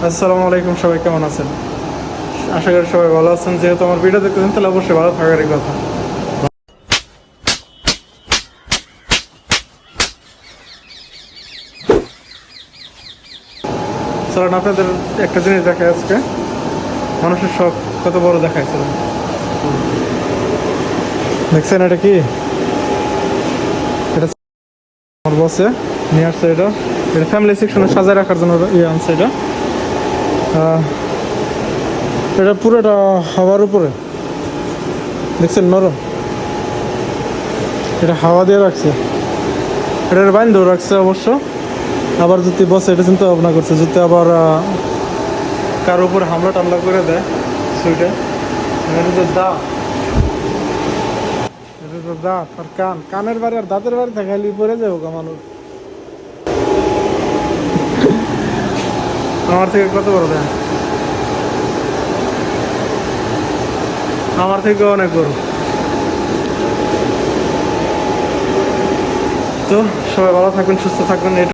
আসসালামু আলাইকুম, সবাই কেমন আছেন? আশা করি সবাই ভালো আছেন। যেহেতু আমার ভিডিও দেখতেছেন তাহলে অবশ্যই ভালো থাকারই কথা। চলেন আপনাদের একটা জিনিস দেখায় আজকে। মানুষের শখ কত বড় দেখাইছিল, দেখছেন এটা কি? এটা আমার বসে নিয়ে আসছে। এটা এটা ফ্যামিলি সেকশনে সাজায় রাখার জন্য আনছে এটা। এটা পুরোটা হাওয়ার উপরে, দেখছেন নরম। এটা হাওয়া দিয়ে রাখছে, এটার বাইন্ধেও রাখছে অবশ্য। আবার যদি বসে এটা চিন্তা ভাবনা করছে যদি আবার কার উপর হামলা টামলা করে দেয় সুইটে। এটা তো দাঁত, এটা তো দাঁত আর কানের বাড়ি আর দাঁতের বাড়ি থাকাইলে পরে যাবো গা মানুষ। আমার থেকে কত বড় দেয়, আমার থেকে অনেক বড়। তো সবাই ভালো থাকবেন, সুস্থ থাকবেন।